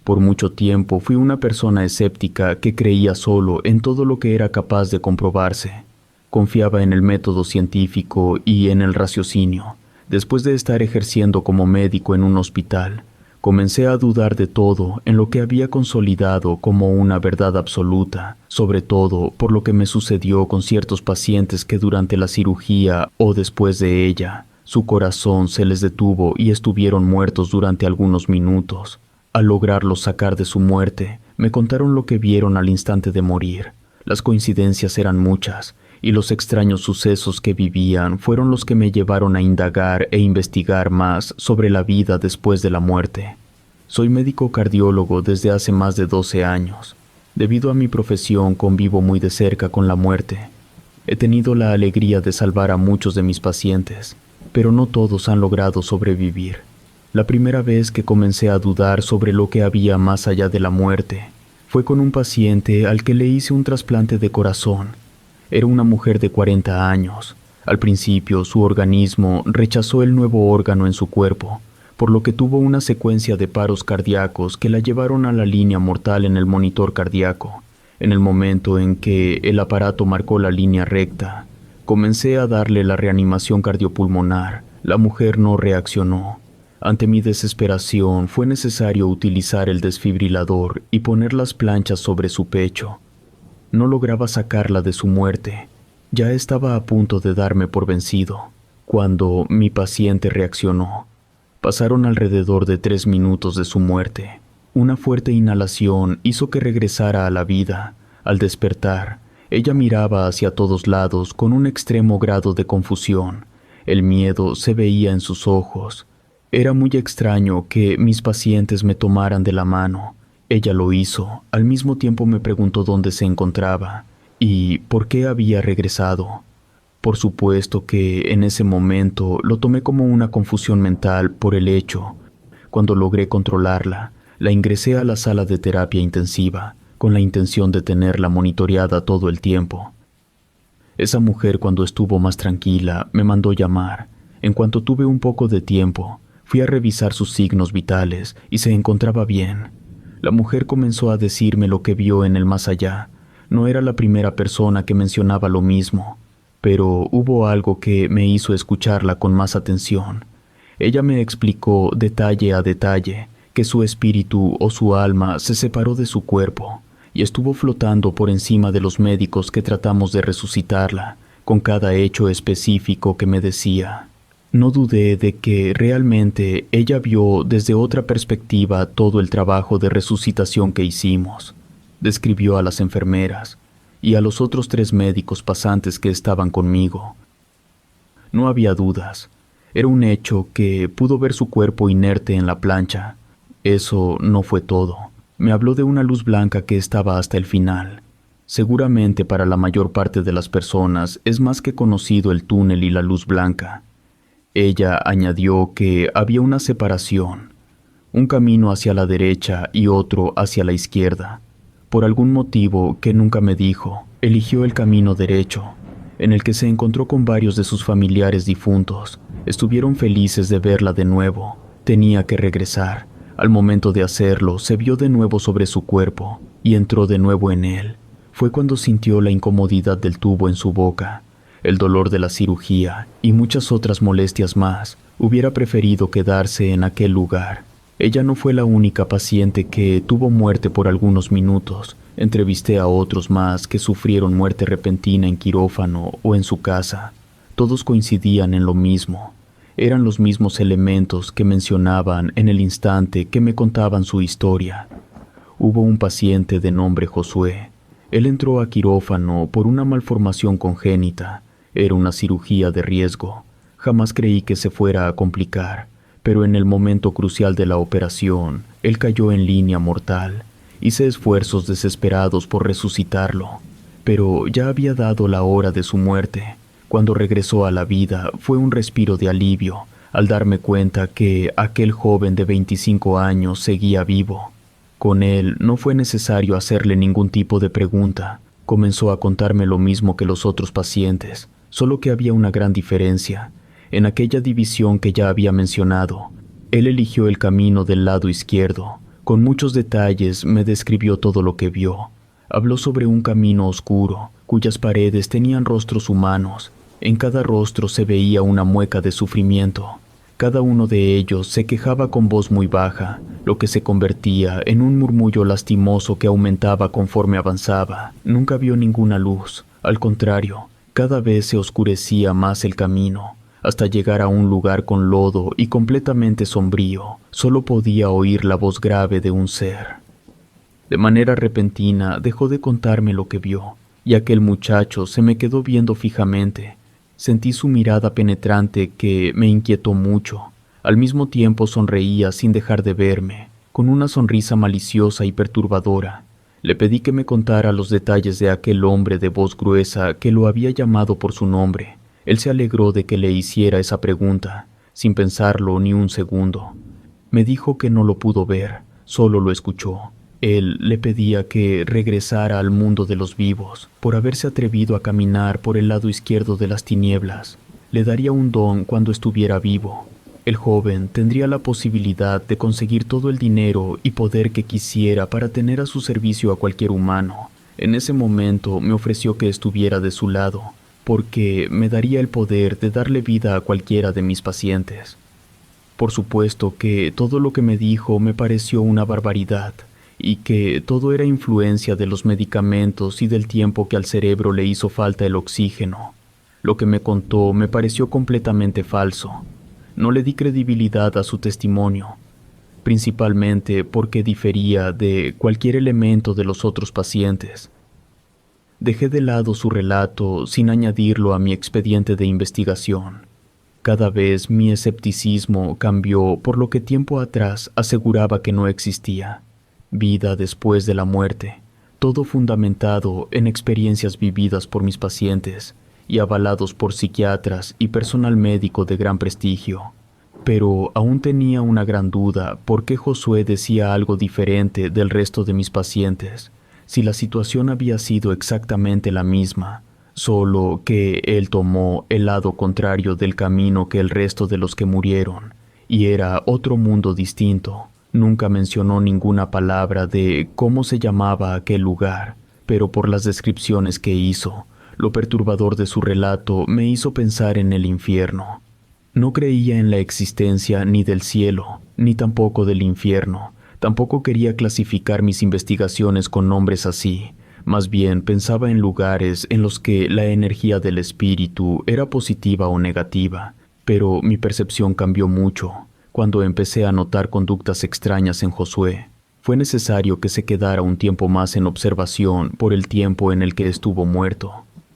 Por mucho tiempo fui una persona escéptica que creía solo en todo lo que era capaz de comprobarse. Confiaba en el método científico y en el raciocinio. Después de estar ejerciendo como médico en un hospital, comencé a dudar de todo en lo que había consolidado como una verdad absoluta, sobre todo por lo que me sucedió con ciertos pacientes que durante la cirugía o después de ella, su corazón se les detuvo y estuvieron muertos durante algunos minutos. Al lograrlos sacar de su muerte, me contaron lo que vieron al instante de morir. Las coincidencias eran muchas, y los extraños sucesos que vivían fueron los que me llevaron a indagar e investigar más sobre la vida después de la muerte. Soy médico cardiólogo desde hace más de 12 años. Debido a mi profesión convivo muy de cerca con la muerte. He tenido la alegría de salvar a muchos de mis pacientes, pero no todos han logrado sobrevivir. La primera vez que comencé a dudar sobre lo que había más allá de la muerte fue con un paciente al que le hice un trasplante de corazón. Era una mujer de 40 años. Al principio, su organismo rechazó el nuevo órgano en su cuerpo, por lo que tuvo una secuencia de paros cardíacos que la llevaron a la línea mortal en el monitor cardíaco. En el momento en que el aparato marcó la línea recta, comencé a darle la reanimación cardiopulmonar. La mujer no reaccionó. Ante mi desesperación, fue necesario utilizar el desfibrilador y poner las planchas sobre su pecho. No lograba sacarla de su muerte. Ya estaba a punto de darme por vencido, cuando mi paciente reaccionó. Pasaron alrededor de 3 minutos de su muerte. Una fuerte inhalación hizo que regresara a la vida. Al despertar, ella miraba hacia todos lados con un extremo grado de confusión. El miedo se veía en sus ojos. Era muy extraño que mis pacientes me tomaran de la mano. Ella lo hizo. Al mismo tiempo me preguntó dónde se encontraba y por qué había regresado. Por supuesto que en ese momento lo tomé como una confusión mental por el hecho. Cuando logré controlarla, la ingresé a la sala de terapia intensiva con la intención de tenerla monitoreada todo el tiempo. Esa mujer, cuando estuvo más tranquila, me mandó llamar. En cuanto tuve un poco de tiempo, fui a revisar sus signos vitales y se encontraba bien. La mujer comenzó a decirme lo que vio en el más allá. No era la primera persona que mencionaba lo mismo, pero hubo algo que me hizo escucharla con más atención. Ella me explicó detalle a detalle que su espíritu o su alma se separó de su cuerpo y estuvo flotando por encima de los médicos que tratamos de resucitarla, con cada hecho específico que me decía. No dudé de que realmente ella vio desde otra perspectiva todo el trabajo de resucitación que hicimos. Describió a las enfermeras y a los otros 3 médicos pasantes que estaban conmigo. No había dudas. Era un hecho que pudo ver su cuerpo inerte en la plancha. Eso no fue todo. Me habló de una luz blanca que estaba hasta el final. Seguramente para la mayor parte de las personas es más que conocido el túnel y la luz blanca. Ella añadió que había una separación, un camino hacia la derecha y otro hacia la izquierda. Por algún motivo que nunca me dijo, eligió el camino derecho, en el que se encontró con varios de sus familiares difuntos. Estuvieron felices de verla de nuevo. Tenía que regresar. Al momento de hacerlo, se vio de nuevo sobre su cuerpo y entró de nuevo en él. Fue cuando sintió la incomodidad del tubo en su boca, el dolor de la cirugía y muchas otras molestias más. Hubiera preferido quedarse en aquel lugar. Ella no fue la única paciente que tuvo muerte por algunos minutos. Entrevisté a otros más que sufrieron muerte repentina en quirófano o en su casa. Todos coincidían en lo mismo. Eran los mismos elementos que mencionaban en el instante que me contaban su historia. Hubo un paciente de nombre Josué. Él entró a quirófano por una malformación congénita. Era una cirugía de riesgo. Jamás creí que se fuera a complicar, pero en el momento crucial de la operación, él cayó en línea mortal. Hice esfuerzos desesperados por resucitarlo, pero ya había dado la hora de su muerte. Cuando regresó a la vida, fue un respiro de alivio al darme cuenta que aquel joven de 25 años seguía vivo. Con él no fue necesario hacerle ningún tipo de pregunta. Comenzó a contarme lo mismo que los otros pacientes, solo que había una gran diferencia. En aquella división que ya había mencionado, él eligió el camino del lado izquierdo. Con muchos detalles me describió todo lo que vio. Habló sobre un camino oscuro, cuyas paredes tenían rostros humanos. En cada rostro se veía una mueca de sufrimiento. Cada uno de ellos se quejaba con voz muy baja, lo que se convertía en un murmullo lastimoso que aumentaba conforme avanzaba. Nunca vio ninguna luz. Al contrario, cada vez se oscurecía más el camino, hasta llegar a un lugar con lodo y completamente sombrío. Solo podía oír la voz grave de un ser. De manera repentina dejó de contarme lo que vio, y aquel muchacho se me quedó viendo fijamente. Sentí su mirada penetrante que me inquietó mucho. Al mismo tiempo sonreía sin dejar de verme, con una sonrisa maliciosa y perturbadora. Le pedí que me contara los detalles de aquel hombre de voz gruesa que lo había llamado por su nombre. Él se alegró de que le hiciera esa pregunta, sin pensarlo ni un segundo. Me dijo que no lo pudo ver, solo lo escuchó. Él le pedía que regresara al mundo de los vivos, por haberse atrevido a caminar por el lado izquierdo de las tinieblas. Le daría un don cuando estuviera vivo. El joven tendría la posibilidad de conseguir todo el dinero y poder que quisiera para tener a su servicio a cualquier humano. En ese momento me ofreció que estuviera de su lado, porque me daría el poder de darle vida a cualquiera de mis pacientes. Por supuesto que todo lo que me dijo me pareció una barbaridad, y que todo era influencia de los medicamentos y del tiempo que al cerebro le hizo falta el oxígeno. Lo que me contó me pareció completamente falso. No le di credibilidad a su testimonio, principalmente porque difería de cualquier elemento de los otros pacientes. Dejé de lado su relato sin añadirlo a mi expediente de investigación. Cada vez mi escepticismo cambió por lo que tiempo atrás aseguraba que no existía. Vida después de la muerte, todo fundamentado en experiencias vividas por mis pacientes y avalados por psiquiatras y personal médico de gran prestigio. Pero aún tenía una gran duda por qué Josué decía algo diferente del resto de mis pacientes, si la situación había sido exactamente la misma, solo que él tomó el lado contrario del camino que el resto de los que murieron, y era otro mundo distinto. Nunca mencionó ninguna palabra de cómo se llamaba aquel lugar, pero por las descripciones que hizo, lo perturbador de su relato me hizo pensar en el infierno. No creía en la existencia ni del cielo, ni tampoco del infierno. Tampoco quería clasificar mis investigaciones con nombres así. Más bien pensaba en lugares en los que la energía del espíritu era positiva o negativa, pero mi percepción cambió mucho cuando empecé a notar conductas extrañas en Josué. Fue necesario que se quedara un tiempo más en observación por el tiempo en el que estuvo muerto.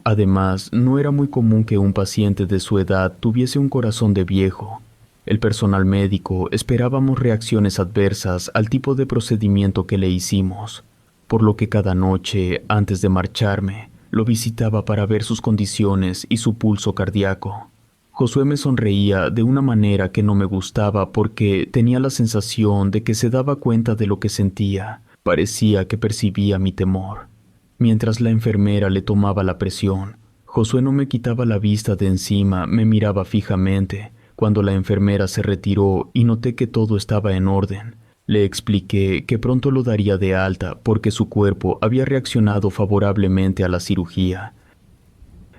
Además, no era muy común que un paciente de su edad tuviese un corazón de viejo. El personal médico esperábamos reacciones adversas al tipo de procedimiento que le hicimos, por lo que cada noche, antes de marcharme, lo visitaba para ver sus condiciones y su pulso cardíaco. Josué me sonreía de una manera que no me gustaba porque tenía la sensación de que se daba cuenta de lo que sentía. Parecía que percibía mi temor. Mientras la enfermera le tomaba la presión, Josué no me quitaba la vista de encima, me miraba fijamente. Cuando la enfermera se retiró y noté que todo estaba en orden, le expliqué que pronto lo daría de alta porque su cuerpo había reaccionado favorablemente a la cirugía.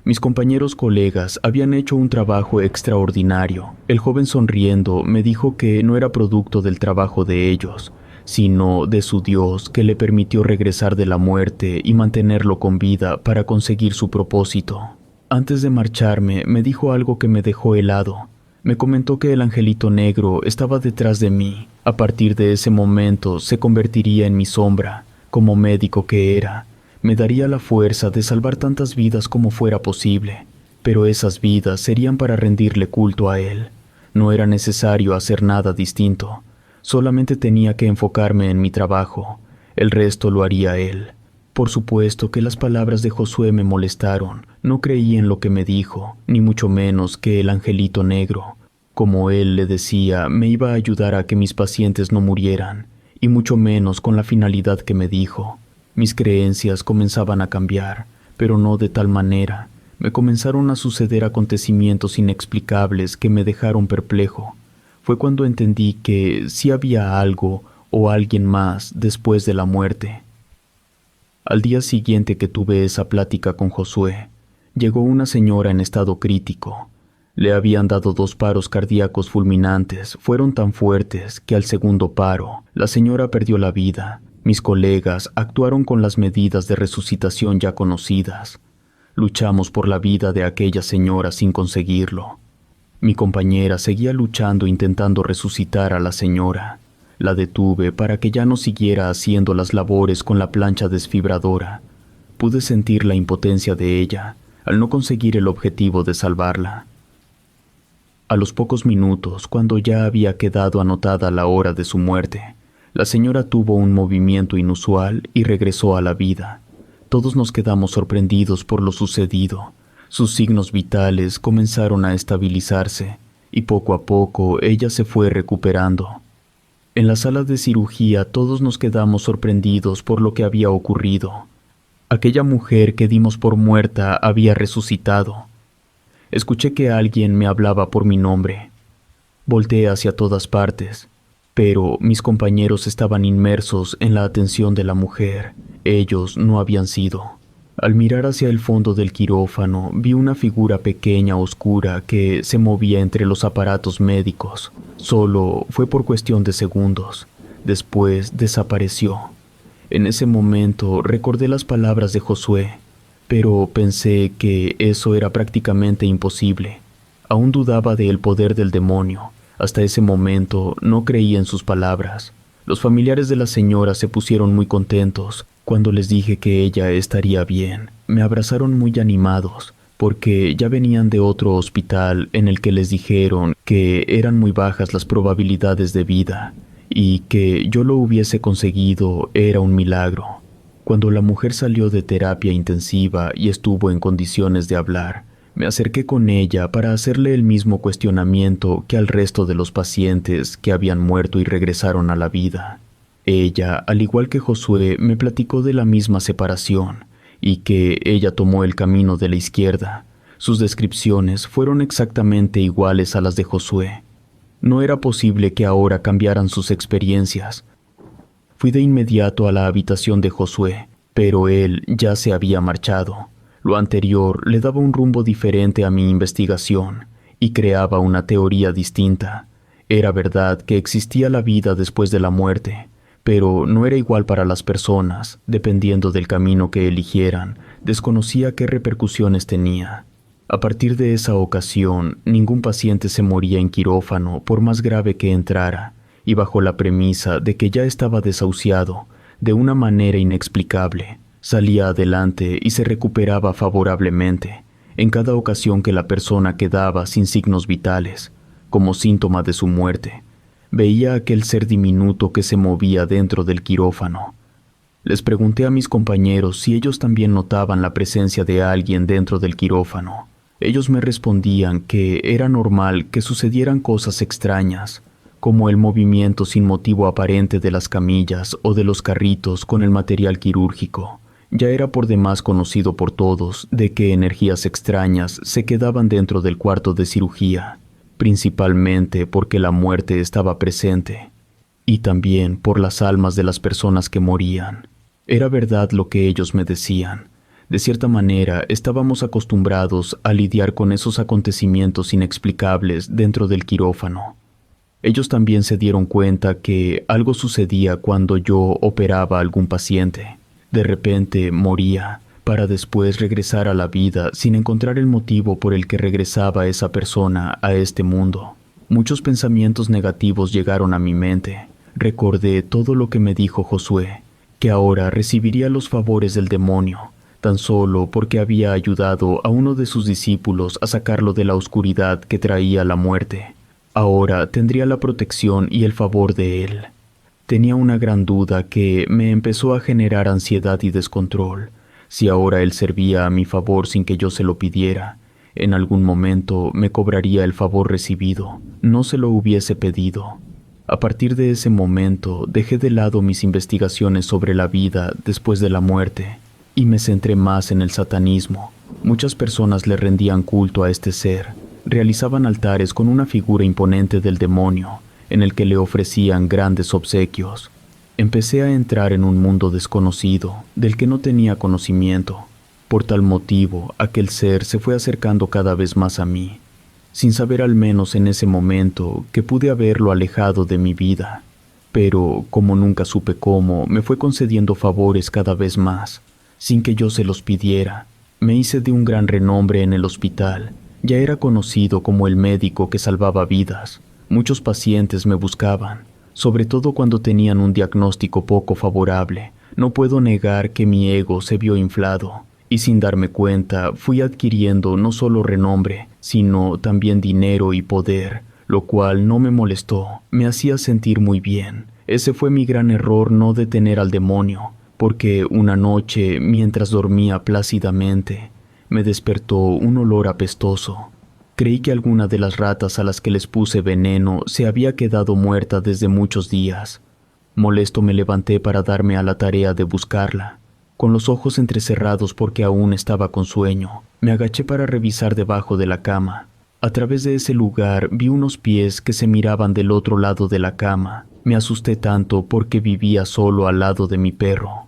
Mis compañeros colegas habían hecho un trabajo extraordinario. El joven sonriendo me dijo que no era producto del trabajo de ellos, sino de su Dios que le permitió regresar de la muerte y mantenerlo con vida para conseguir su propósito. Antes de marcharme me dijo algo que me dejó helado. Me comentó que el angelito negro estaba detrás de mí. A partir de ese momento se convertiría en mi sombra. Como médico que era, me daría la fuerza de salvar tantas vidas como fuera posible, pero esas vidas serían para rendirle culto a él. No era necesario hacer nada distinto, solamente tenía que enfocarme en mi trabajo, el resto lo haría él. Por supuesto que las palabras de Josué me molestaron, no creí en lo que me dijo, ni mucho menos que el angelito negro. Como él le decía, me iba a ayudar a que mis pacientes no murieran, y mucho menos con la finalidad que me dijo. Mis creencias comenzaban a cambiar, pero no de tal manera. Me comenzaron a suceder acontecimientos inexplicables que me dejaron perplejo. Fue cuando entendí que sí había algo o alguien más después de la muerte. Al día siguiente que tuve esa plática con Josué, llegó una señora en estado crítico. Le habían dado 2 paros cardíacos fulminantes, fueron tan fuertes que al segundo paro, la señora perdió la vida. Mis colegas actuaron con las medidas de resucitación ya conocidas. Luchamos por la vida de aquella señora sin conseguirlo. Mi compañera seguía luchando intentando resucitar a la señora. La detuve para que ya no siguiera haciendo las labores con la plancha desfibradora. Pude sentir la impotencia de ella al no conseguir el objetivo de salvarla. A los pocos minutos, cuando ya había quedado anotada la hora de su muerte, la señora tuvo un movimiento inusual y regresó a la vida. Todos nos quedamos sorprendidos por lo sucedido. Sus signos vitales comenzaron a estabilizarse y poco a poco ella se fue recuperando. En la sala de cirugía todos nos quedamos sorprendidos por lo que había ocurrido. Aquella mujer que dimos por muerta había resucitado. Escuché que alguien me hablaba por mi nombre. Volteé hacia todas partes, pero mis compañeros estaban inmersos en la atención de la mujer. Ellos no habían sido. Al mirar hacia el fondo del quirófano, vi una figura pequeña, oscura, que se movía entre los aparatos médicos. Solo fue por cuestión de segundos. Después desapareció. En ese momento recordé las palabras de Josué, pero pensé que eso era prácticamente imposible. Aún dudaba del poder del demonio. Hasta ese momento no creía en sus palabras. Los familiares de la señora se pusieron muy contentos cuando les dije que ella estaría bien. Me abrazaron muy animados, porque ya venían de otro hospital en el que les dijeron que eran muy bajas las probabilidades de vida, y que yo lo hubiese conseguido era un milagro. Cuando la mujer salió de terapia intensiva y estuvo en condiciones de hablar, me acerqué con ella para hacerle el mismo cuestionamiento que al resto de los pacientes que habían muerto y regresaron a la vida. Ella, al igual que Josué, me platicó de la misma separación y que ella tomó el camino de la izquierda. Sus descripciones fueron exactamente iguales a las de Josué. No era posible que ahora cambiaran sus experiencias. Fui de inmediato a la habitación de Josué, pero él ya se había marchado. Lo anterior le daba un rumbo diferente a mi investigación y creaba una teoría distinta. Era verdad que existía la vida después de la muerte, pero no era igual para las personas, dependiendo del camino que eligieran. Desconocía qué repercusiones tenía. A partir de esa ocasión, ningún paciente se moría en quirófano por más grave que entrara, y bajo la premisa de que ya estaba desahuciado, de una manera inexplicable, salía adelante y se recuperaba favorablemente, en cada ocasión que la persona quedaba sin signos vitales, como síntoma de su muerte. Veía aquel ser diminuto que se movía dentro del quirófano. Les pregunté a mis compañeros si ellos también notaban la presencia de alguien dentro del quirófano. Ellos me respondían que era normal que sucedieran cosas extrañas, como el movimiento sin motivo aparente de las camillas o de los carritos con el material quirúrgico. Ya era por demás conocido por todos de que energías extrañas se quedaban dentro del cuarto de cirugía, principalmente porque la muerte estaba presente, y también por las almas de las personas que morían. Era verdad lo que ellos me decían. De cierta manera, estábamos acostumbrados a lidiar con esos acontecimientos inexplicables dentro del quirófano. Ellos también se dieron cuenta que algo sucedía cuando yo operaba a algún paciente. De repente moría, para después regresar a la vida sin encontrar el motivo por el que regresaba esa persona a este mundo. Muchos pensamientos negativos llegaron a mi mente. Recordé todo lo que me dijo Josué, que ahora recibiría los favores del demonio, tan solo porque había ayudado a uno de sus discípulos a sacarlo de la oscuridad que traía la muerte. Ahora tendría la protección y el favor de él. Tenía una gran duda que me empezó a generar ansiedad y descontrol. Si ahora él servía a mi favor sin que yo se lo pidiera, en algún momento me cobraría el favor recibido. No se lo hubiese pedido. A partir de ese momento dejé de lado mis investigaciones sobre la vida después de la muerte y me centré más en el satanismo. Muchas personas le rendían culto a este ser. Realizaban altares con una figura imponente del demonio, en el que le ofrecían grandes obsequios. Empecé a entrar en un mundo desconocido, del que no tenía conocimiento. Por tal motivo, aquel ser se fue acercando cada vez más a mí, sin saber al menos en ese momento que pude haberlo alejado de mi vida. Pero, como nunca supe cómo, me fue concediendo favores cada vez más, sin que yo se los pidiera. Me hice de un gran renombre en el hospital. Ya era conocido como el médico que salvaba vidas. Muchos pacientes me buscaban, sobre todo cuando tenían un diagnóstico poco favorable. No puedo negar que mi ego se vio inflado, y sin darme cuenta fui adquiriendo no solo renombre, sino también dinero y poder, lo cual no me molestó, me hacía sentir muy bien. Ese fue mi gran error, no detener al demonio, porque una noche, mientras dormía plácidamente, me despertó un olor apestoso. Creí que alguna de las ratas a las que les puse veneno se había quedado muerta desde muchos días. Molesto me levanté para darme a la tarea de buscarla. Con los ojos entrecerrados porque aún estaba con sueño, me agaché para revisar debajo de la cama. A través de ese lugar vi unos pies que se miraban del otro lado de la cama. Me asusté tanto porque vivía solo al lado de mi perro.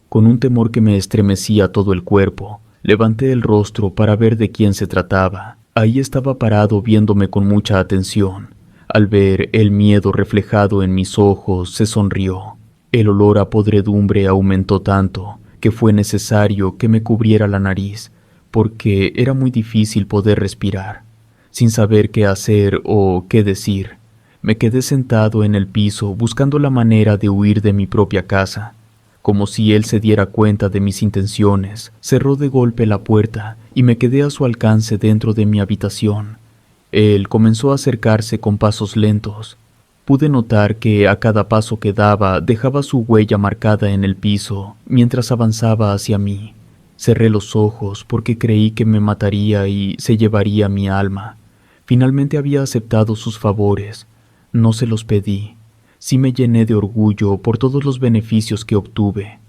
Con un temor que me estremecía todo el cuerpo, levanté el rostro para ver de quién se trataba. Ahí estaba parado viéndome con mucha atención. Al ver el miedo reflejado en mis ojos, se sonrió. El olor a podredumbre aumentó tanto que fue necesario que me cubriera la nariz, porque era muy difícil poder respirar. Sin saber qué hacer o qué decir, me quedé sentado en el piso buscando la manera de huir de mi propia casa. Como si él se diera cuenta de mis intenciones, cerró de golpe la puerta y me quedé a su alcance dentro de mi habitación. Él comenzó a acercarse con pasos lentos. Pude notar que a cada paso que daba dejaba su huella marcada en el piso mientras avanzaba hacia mí. Cerré los ojos porque creí que me mataría y se llevaría mi alma. Finalmente había aceptado sus favores. No se los pedí. Sí me llené de orgullo por todos los beneficios que obtuve.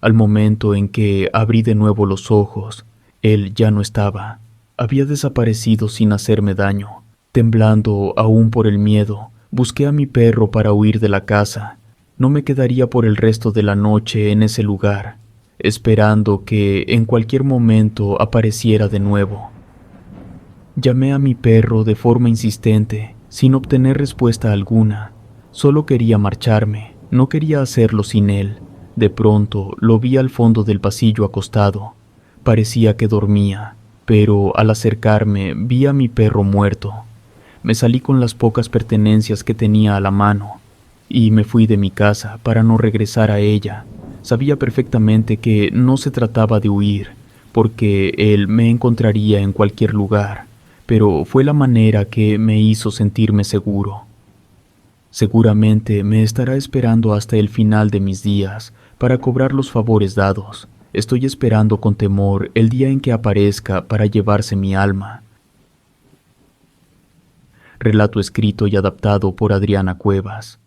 Al momento en que abrí de nuevo los ojos, él ya no estaba. Había desaparecido sin hacerme daño. Temblando aún por el miedo, busqué a mi perro para huir de la casa. No me quedaría por el resto de la noche en ese lugar, esperando que en cualquier momento apareciera de nuevo. Llamé a mi perro de forma insistente, sin obtener respuesta alguna. Solo quería marcharme, no quería hacerlo sin él. De pronto lo vi al fondo del pasillo acostado. Parecía que dormía, pero al acercarme vi a mi perro muerto. Me salí con las pocas pertenencias que tenía a la mano y me fui de mi casa para no regresar a ella. Sabía perfectamente que no se trataba de huir, porque él me encontraría en cualquier lugar, pero fue la manera que me hizo sentirme seguro. Seguramente me estará esperando hasta el final de mis días para cobrar los favores dados. Estoy esperando con temor el día en que aparezca para llevarse mi alma. Relato escrito y adaptado por Adriana Cuevas.